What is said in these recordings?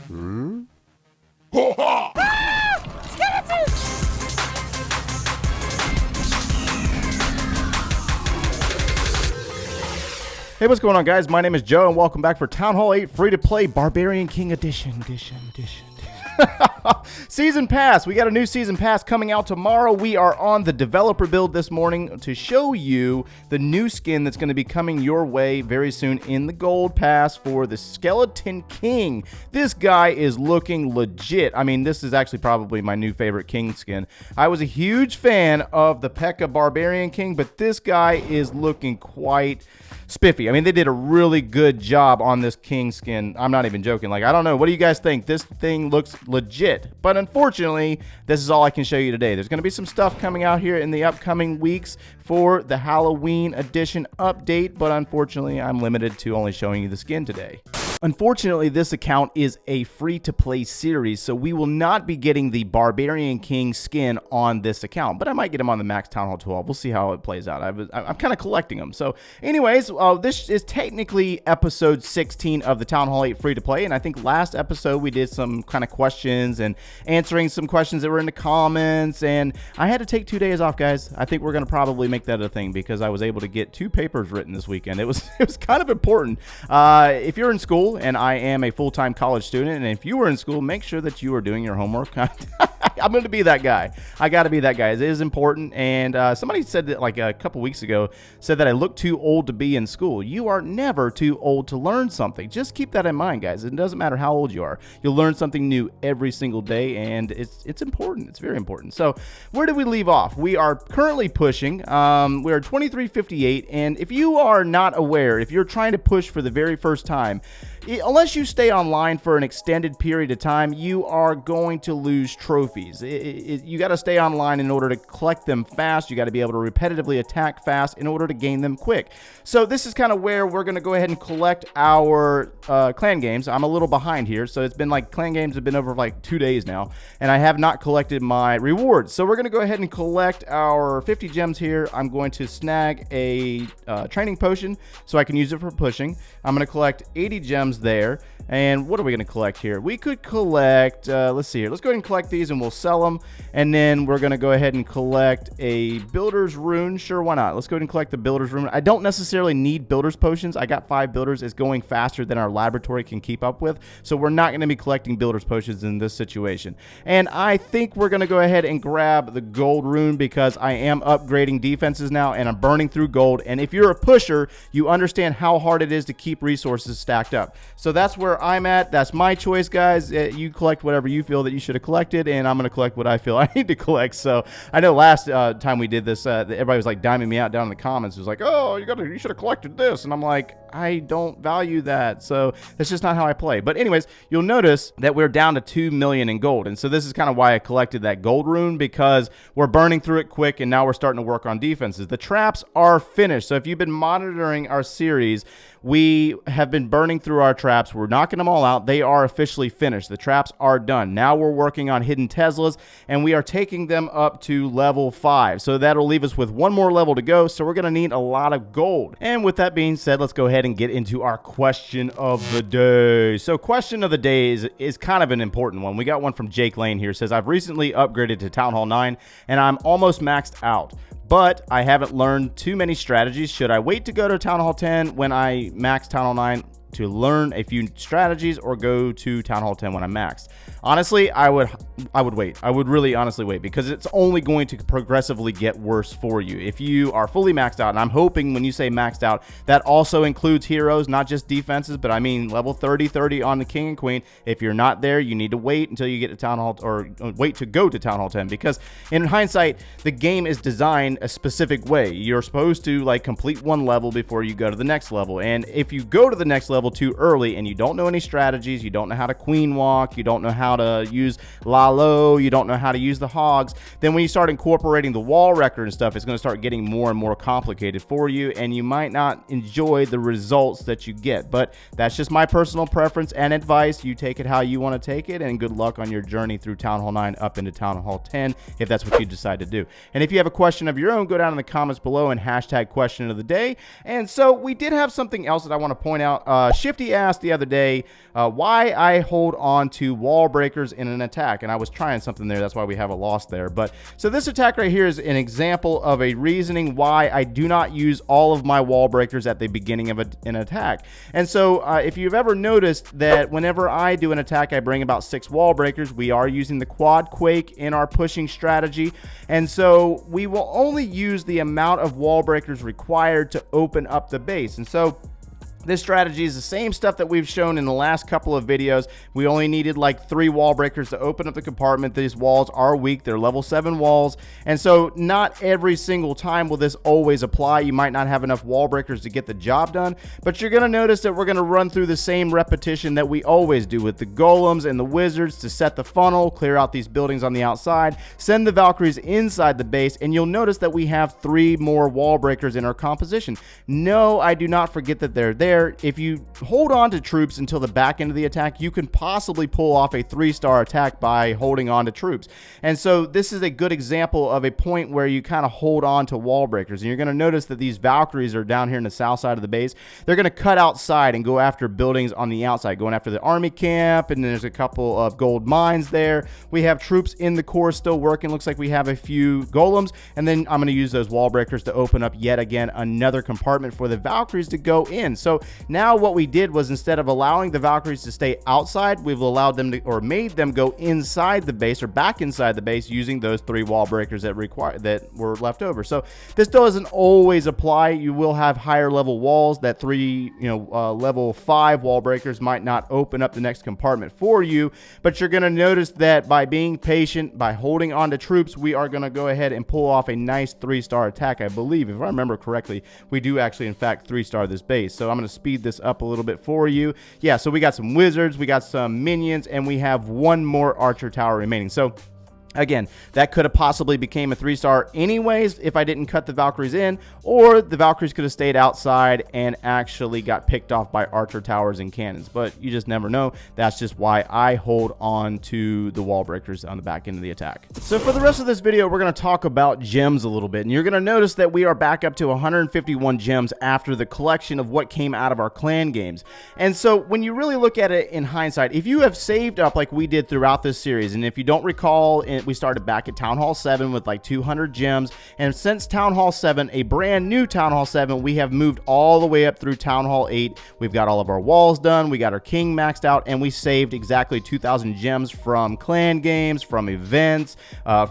Hmm? Hey, what's going on, guys? My name is Joe, and welcome back for Town Hall 8 Free-to-Play Barbarian King Edition. Season Pass. We got a new Season Pass coming out tomorrow. We are on the developer build this morning to show you the new skin that's going to be coming your way very soon in the Gold Pass for the Skeleton King. This guy is looking legit. I mean, this is actually probably my new favorite King skin. I was a huge fan of the P.E.K.K.A. Barbarian King, but this guy is looking quite spiffy. I mean, they did a really good job on this King skin. I'm not even joking. Like, I don't know. What do you guys think? This thing looks legit. But unfortunately, this is all I can show you today. There's going to be some stuff coming out here in the upcoming weeks for the Halloween edition update. But unfortunately, I'm limited to only showing you the skin today. Unfortunately, this account is a free-to-play series, so we will not be getting the Barbarian King skin on this account, but I might get him on the Max Town Hall 12. We'll see how it plays out. I'm kind of collecting them. So anyways, this is technically episode 16 of the Town Hall 8 free-to-play, and I think last episode we did some kind of questions and answering some questions that were in the comments, and I had to take 2 days off, guys. I think we're going to probably make that a thing because I was able to get 2 papers written this weekend. It was kind of important. If you're in school, and I am a full-time college student, and if you were in school, make sure that you are doing your homework. I'm going to be that guy. I got to be that guy. It is important, and somebody said that like a couple weeks ago, said that I look too old to be in school. You are never too old to learn something. Just keep that in mind, guys. It doesn't matter how old you are. You'll learn something new every single day, and it's important. It's very important. So where did we leave off? We are currently pushing. We are 2358, and if you are not aware, if you're trying to push for the very first time, unless you stay online for an extended period of time, you are going to lose trophies. You got to stay online in order to collect them fast. You got to be able to repetitively attack fast in order to gain them quick. So this is kind of where we're going to go ahead and collect our clan games. I'm a little behind here, so it's been like clan games have been over like 2 days now, and I have not collected my rewards. So we're going to go ahead and collect our 50 gems here. I'm going to snag a training potion so I can use it for pushing. I'm going to collect 80 gems there. And what are we going to collect here? We could collect, let's see here. Let's go ahead and collect these and we'll sell them. And then we're going to go ahead and collect a builder's rune. Sure, why not? Let's go ahead and collect the builder's rune. I don't necessarily need builder's potions. I got 5 builders. It's going faster than our laboratory can keep up with. So we're not going to be collecting builder's potions in this situation. And I think we're going to go ahead and grab the gold rune because I am upgrading defenses now and I'm burning through gold. And if you're a pusher, you understand how hard it is to keep resources stacked up. So that's where I'm at. That's my choice, guys. You collect whatever you feel that you should have collected, and I'm going to collect what I feel I need to collect. So I know last time we did this, everybody was like diming me out down in the comments. It was like, oh, you should have collected this. And I'm like, I don't value that. So that's just not how I play. But anyways, you'll notice that we're down to 2 million in gold. And so this is kind of why I collected that gold rune, because we're burning through it quick, and now we're starting to work on defenses. The traps are finished. So if you've been monitoring our series, we have been burning through our traps. We're knocking them all out. They are officially finished. The traps are done. Now we're working on hidden Teslas, and we are taking them up to level 5. So that'll leave us with 1 more level to go. So we're going to need a lot of gold. And with that being said, let's go ahead and get into our question of the day. So question of the day is kind of an important one. We got one from Jake Lane here. It says, I've recently upgraded to Town Hall 9, and I'm almost maxed out, but I haven't learned too many strategies. Should I wait to go to Town Hall 10 when I max Town Hall 9 to learn a few strategies, or go to Town Hall 10 when I'm maxed? Honestly, I would wait. I would really honestly wait, because it's only going to progressively get worse for you if you are fully maxed out. And I'm hoping when you say maxed out, that also includes heroes, not just defenses, but I mean level 30 on the King and Queen. If you're not there, you need to wait until you get to Town Hall, or wait to go to Town Hall 10, because in hindsight, the game is designed a specific way. You're supposed to like complete 1 level before you go to the next level. And if you go to the next level too early and you don't know any strategies, you don't know how to queen walk, you don't know how to use Lalo, you don't know how to use the hogs, then when you start incorporating the wall record and stuff, it's going to start getting more and more complicated for you, and you might not enjoy the results that you get. But that's just my personal preference and advice. You take it how you want to take it, and good luck on your journey through Town Hall 9 up into Town Hall 10 if that's what you decide to do. And if you have a question of your own, go down in the comments below and hashtag question of the day. And so we did have something else that I want to point out. Shifty asked the other day why I hold on to wall breakers in an attack, and I was trying something there. That's why we have a loss there. But so this attack right here is an example of a reasoning why I do not use all of my wall breakers at the beginning of an attack. And so if you've ever noticed that whenever I do an attack, I bring about 6 wall breakers. We are using the quad quake in our pushing strategy, and so we will only use the amount of wall breakers required to open up the base. And so this strategy is the same stuff that we've shown in the last couple of videos. We only needed like 3 wall breakers to open up the compartment. These walls are weak. They're level 7 walls. And so not every single time will this always apply. You might not have enough wall breakers to get the job done, but you're going to notice that we're going to run through the same repetition that we always do with the golems and the wizards to set the funnel, clear out these buildings on the outside, send the Valkyries inside the base, and you'll notice that we have 3 more wall breakers in our composition. No, I do not forget that they're there. If you hold on to troops until the back end of the attack, you can possibly pull off a 3-star attack by holding on to troops. And so this is a good example of a point where you kind of hold on to wall breakers. And you're going to notice that these Valkyries are down here in the south side of the base. They're going to cut outside and go after buildings on the outside, going after the army camp, and then there's a couple of gold mines there. We have troops in the core still working. Looks like we have a few golems, and then I'm going to use those wall breakers to open up yet again another compartment for the Valkyries to go in. So now what we did was, instead of allowing the Valkyries to stay outside, we've allowed them to, or made them go inside the base or back inside the base using those 3 wall breakers that were left over. So this doesn't always apply. You will have higher level walls. That 3 level 5 wall breakers might not open up the next compartment for you, but you're going to notice that by being patient, by holding on to troops, we are going to go ahead and pull off a nice 3-star attack. I believe, if I remember correctly, we do actually in fact 3-star this base. So I'm going to speed this up a little bit for you. Yeah, so we got some wizards, we got some minions, and we have 1 more archer tower remaining. So again, that could have possibly became a 3-star anyways if I didn't cut the Valkyries in, or the Valkyries could have stayed outside and actually got picked off by archer towers and cannons. But you just never know. That's just why I hold on to the wall breakers on the back end of the attack. So for the rest of this video, we're going to talk about gems a little bit. And you're going to notice that we are back up to 151 gems after the collection of what came out of our clan games. And so when you really look at it in hindsight, if you have saved up like we did throughout this series, and if you don't recall, we started back at Town Hall 7 with like 200 gems, and since Town Hall 7, a brand new Town Hall 7, we have moved all the way up through Town Hall 8. We've got all of our walls done, we got our king maxed out, and we saved exactly 2,000 gems from clan games, from events,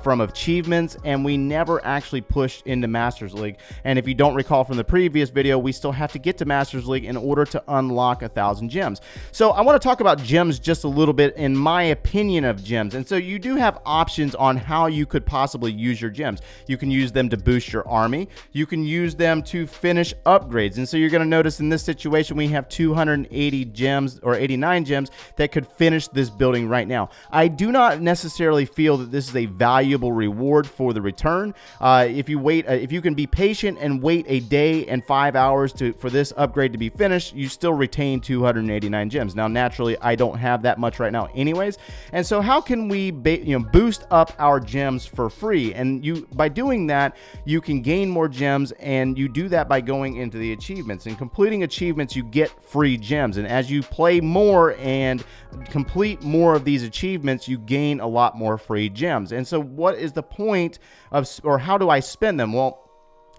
from achievements, and we never actually pushed into Masters League. And if you don't recall from the previous video, we still have to get to Masters League in order to unlock 1,000 gems. So I want to talk about gems just a little bit in my opinion of gems. And so you do have options on how you could possibly use your gems. You can use them to boost your army. You can use them to finish upgrades. And so you're going to notice in this situation, we have 280 gems or 89 gems that could finish this building right now. I do not necessarily feel that this is a valuable reward for the return. If you can be patient and wait a day and 5 hours for this upgrade to be finished, you still retain 289 gems. Now, naturally, I don't have that much right now anyways. And so how can we boost up our gems for free? And by doing that, you can gain more gems, and you do that by going into the achievements and completing achievements. You get free gems, and as you play more and complete more of these achievements, you gain a lot more free gems. And so what is the point of, or how do I spend them? Well,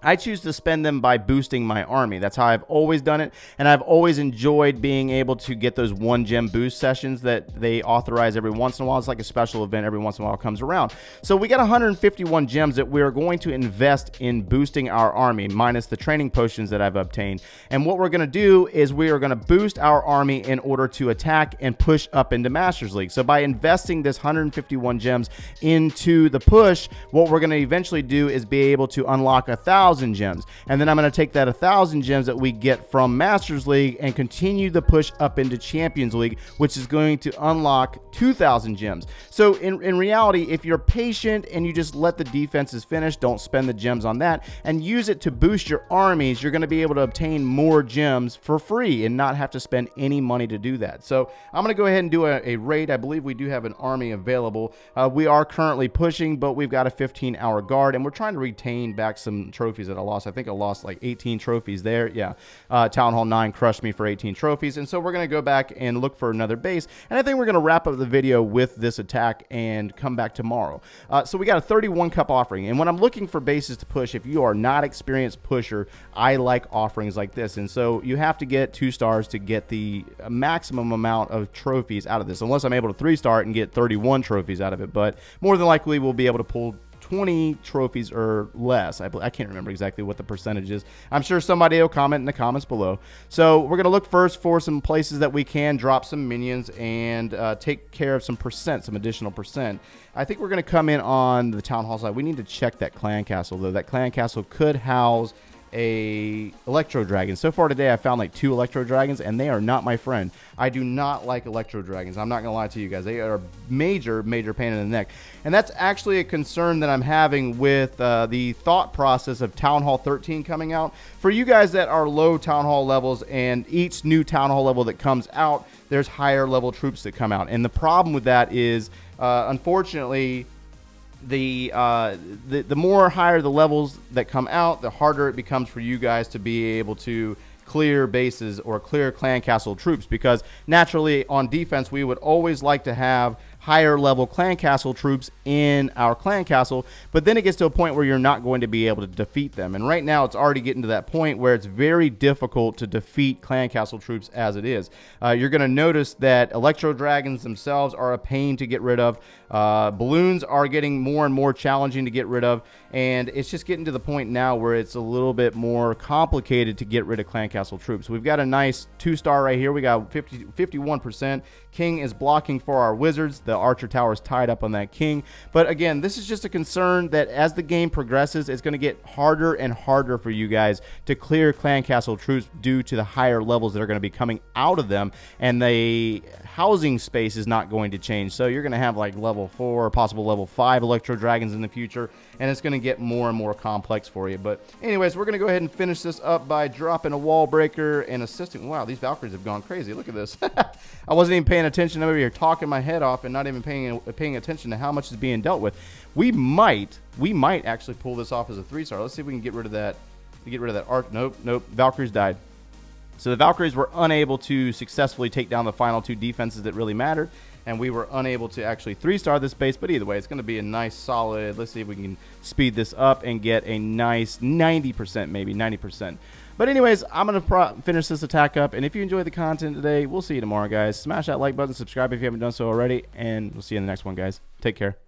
I choose to spend them by boosting my army. That's how I've always done it, and I've always enjoyed being able to get those 1 gem boost sessions that they authorize every once in a while. It's like a special event every once in a while comes around. So we got 151 gems that we're going to invest in boosting our army, minus the training potions that I've obtained. And what we're going to do is we are going to boost our army in order to attack and push up into Masters League. So by investing this 151 gems into the push, what we're going to eventually do is be able to unlock 1,000 gems, and then I'm going to take that 1,000 gems that we get from Masters League and continue the push up into Champions League, which is going to unlock 2,000 gems. So in reality, if you're patient and you just let the defenses finish, don't spend the gems on that, and use it to boost your armies, you're going to be able to obtain more gems for free and not have to spend any money to do that. So I'm going to go ahead and do a raid. I believe we do have an army available. We are currently pushing, but we've got a 15-hour guard, and we're trying to retain back some trophies trophies that I lost. I think I lost like 18 trophies there. Yeah, Town Hall 9 crushed me for 18 trophies. And so we're going to go back and look for another base. And I think we're going to wrap up the video with this attack and come back tomorrow. So we got a 31 cup offering. And when I'm looking for bases to push, if you are not experienced pusher, I like offerings like this. And so you have to get 2 stars to get the maximum amount of trophies out of this, unless I'm able to 3-star it and get 31 trophies out of it. But more than likely we'll be able to pull 20 trophies or less. I can't remember exactly what the percentage is. I'm sure somebody will comment in the comments below. So we're going to look first for some places that we can drop some minions and take care of some additional percent. I think we're going to come in on the Town Hall side. We need to check that clan castle, though. That clan castle could house a electro dragon. So far today I found like 2 electro dragons, and they are not my friend. I do not like electro dragons. I'm not gonna lie to you guys. They are a major pain in the neck, and that's actually a concern that I'm having with the thought process of Town Hall 13 coming out. For you guys that are low Town Hall levels, and each new Town Hall level that comes out, there's higher level troops that come out, and the problem with that is unfortunately the more higher the levels that come out, the harder it becomes for you guys to be able to clear bases or clear clan castle troops, because naturally on defense we would always like to have higher level clan castle troops in our clan castle, but then it gets to a point where you're not going to be able to defeat them. And right now it's already getting to that point where it's very difficult to defeat clan castle troops as it is. You're going to notice that electro dragons themselves are a pain to get rid of. Balloons are getting more and more challenging to get rid of, and it's just getting to the point now where it's a little bit more complicated to get rid of clan castle troops. We've got a nice 2-star right here. We got 51%. King is blocking for our wizards. The archer tower is tied up on that king. But again, this is just a concern that as the game progresses, it's going to get harder and harder for you guys to clear clan castle troops due to the higher levels that are going to be coming out of them, and the housing space is not going to change. So you're going to have like level 4, possible level 5 electro dragons in the future, and it's going to get more and more complex for you. But anyways, we're going to go ahead and finish this up by dropping a wall breaker and assisting. Wow, these Valkyries have gone crazy. Look at this. I wasn't even paying attention. I'm over here talking my head off and not even paying attention to how much is being dealt with. We might actually pull this off as a 3-star. Let's see if we can get rid of that. Arch. Nope. Valkyries died. So the Valkyries were unable to successfully take down the final 2 defenses that really mattered, and we were unable to actually 3-star this base. But either way, it's going to be a nice solid. Let's see if we can speed this up and get a nice 90%, maybe 90%. But anyways, I'm going to finish this attack up, and if you enjoyed the content today, we'll see you tomorrow, guys. Smash that like button, subscribe if you haven't done so already, and we'll see you in the next one, guys. Take care.